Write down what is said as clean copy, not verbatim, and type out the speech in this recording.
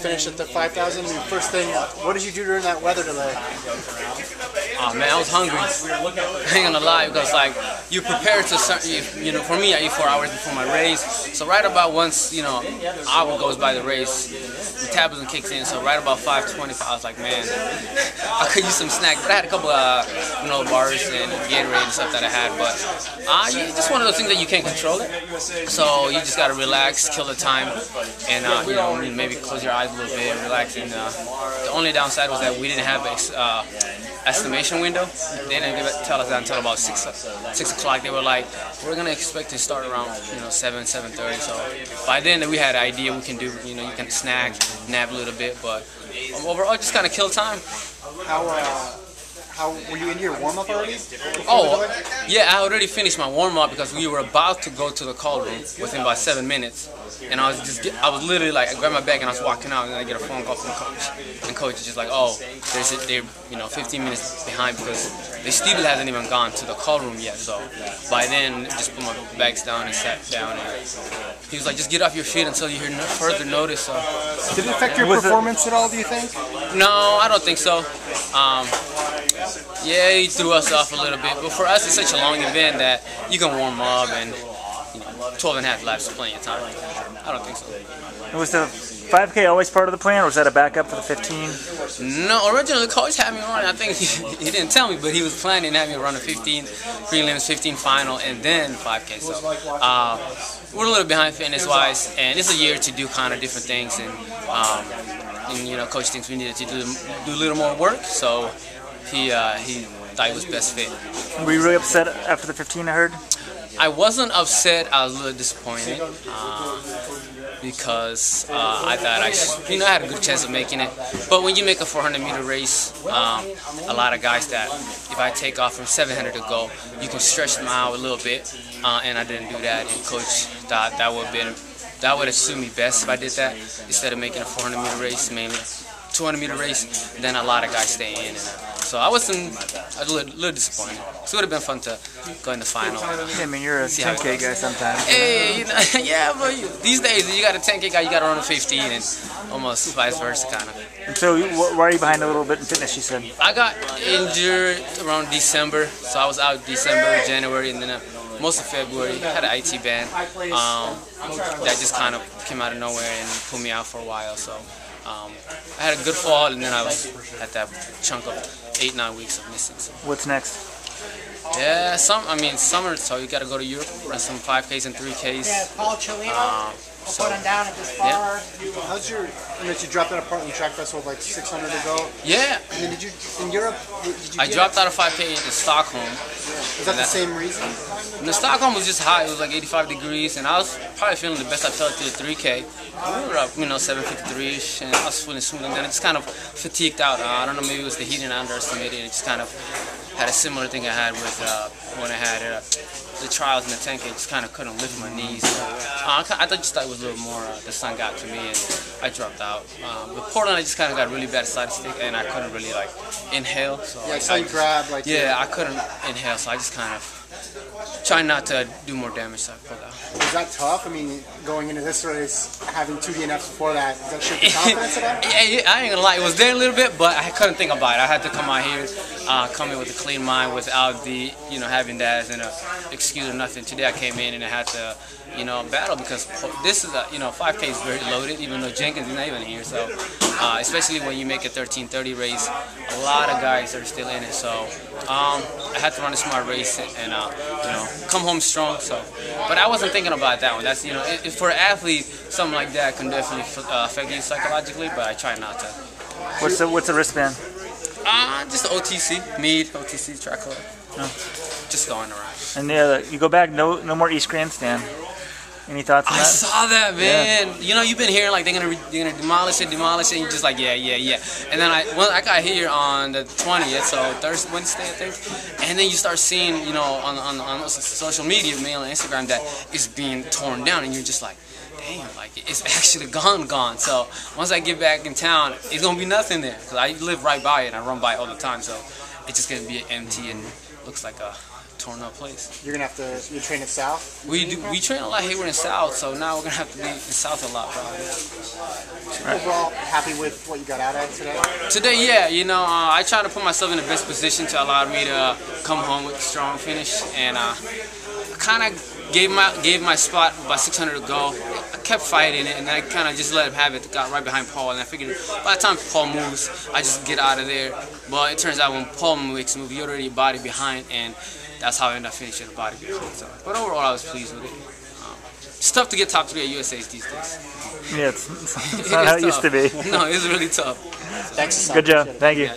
finished at the 5,000. First thing, what did you do during that weather delay? Oh man, I was hungry. I ain't gonna lie, because like you prepare to for me, I eat 4 hours before my race. So right about once hour goes by the race, metabolism kicks in. So right about 5:20, I was like, man, I could use some snack. But I had a couple of bars and Gatorade and stuff that I had. But it's just one of those things that you can't control it. So you just gotta relax, kill the time, and maybe close your eyes a little bit, relax. And the only downside was that we didn't have estimation window. They didn't tell us that until about 6 o'clock. They were like, we're gonna expect to start around 7:30. So by then we had an idea we can do. You can snack, nap a little bit, but overall just kind of kill time. How were you into your warm-up already? Oh, yeah, I already finished my warm-up because we were about to go to the call room within about 7 minutes. And I was literally like, I grabbed my bag and I was walking out, and I get a phone call from coach. And coach is just like, oh, they're 15 minutes behind because the Steve hasn't even gone to the call room yet. So by then, just put my bags down and sat down. And he was like, just get off your feet until you hear further notice. So. Did it affect your performance at all, do you think? No, I don't think so. Yeah, he threw us off a little bit, but for us, it's such a long event that you can warm up, and 12 and a half laps is plenty of time. I don't think so. Was the 5K always part of the plan, or was that a backup for the 15? No, originally the coach had me run. I think he didn't tell me, but he was planning to have me run a 15 prelims, 15 final, and then 5K. So we're a little behind fitness-wise, and it's a year to do kind of different things, and coach thinks we needed to do a little more work, so he thought he was best fit. Were you really upset after the 15, I heard? I wasn't upset. I was a little disappointed because I thought I had a good chance of making it. But when you make a 400-meter race, a lot of guys that if I take off from 700 to go, you can stretch them out a little bit, and I didn't do that. And coach thought that would have suited me best if I did that instead of making a 400-meter race, mainly 200-meter race. Then a lot of guys stay in. So I was a little disappointed. So it would have been fun to go in the final. Yeah, I mean, you're a 10K guy sometimes. Hey, yeah, but these days you got a 10K guy, you got to run a 15, and almost vice versa, kind of. And so why are you behind a little bit in fitness, you said? I got injured around December, so I was out December, January, and then most of February. I had an IT band that just kind of came out of nowhere and put me out for a while. So I had a good fall, and then I was at that chunk of 8-9 weeks of missing. So. What's next? Yeah, summer, so you got to go to Europe, run some 5Ks and 3Ks. Yeah, Paul Cholino. So, put him down at this far. Yeah. How's your? You dropped out of Portland Track Festival like 600 ago. Yeah. And then did you in Europe? I dropped out of 5K in Stockholm. Was that the same reason? The Stockholm was just hot. It was like 85 degrees, and I was probably feeling the best I felt through the 3K. We were up, 753-ish, and I was feeling smooth. And then I just kind of fatigued out. I don't know, maybe it was the heat and I underestimated it. It just kind of had a similar thing I had with when I had the trials in the 10K. Just kind of couldn't lift my knees. I just thought it was a little more, the sun got to me and I dropped out. But Portland, I just kind of got really bad side stick and I couldn't really like inhale. So yeah, so you grabbed like. Yeah, I couldn't inhale, so I just kind of tried not to do more damage. So I pulled out. Was that tough? I mean, going into this race, having 2 DNFs before that, does that shake your confidence at all? Yeah, I ain't gonna lie, it was there a little bit, but I couldn't think about it. I had to come out here, come in with a clean mind without the, having that as an excuse or nothing. Today I came in and I had to, battle because this is 5K is very loaded, even though Jenkins is not even here. So, especially when you make a 13:30 race, a lot of guys are still in it. So, I had to run a smart race and come home strong. So, but I wasn't thinking about that one. That's for an athlete, something like that can definitely affect you psychologically. But I try not to. What's the wristband? Just the OTC, Mead, OTC track club. No, just going around. And you go back, no more East Grandstand. Any thoughts on that? I saw that, man. Yeah. You've been hearing like they're gonna demolish it, and you're just like, yeah. And then I got here on the 20th, so Wednesday, I think. And then you start seeing, on social media, mainly Instagram, that it's being torn down, and you're just like, damn, like it's actually gone. So once I get back in town, it's gonna be nothing there, because I live right by it, and I run by it all the time. So it's just gonna be empty and looks like a torn up place. You're gonna have to. You train at South. We train a lot here in South, so now we're gonna have to be in South a lot probably. Overall, happy with what you got out of today? Today, yeah, you know, I try to put myself in the best position to allow me to come home with a strong finish, and I kind of gave my spot about 600 to go. I kept fighting it, and I kind of just let him have it. Got right behind Paul, and I figured by the time Paul moves, I just get out of there. But it turns out when Paul makes a move, you're already body behind, and that's how I ended up finishing the body behind. So, but overall, I was pleased with it. It's tough to get top 3 at USA's these days. Yeah, it's not how it used to be. No, it's really tough. Thanks, Hassan. Good job. Thank you.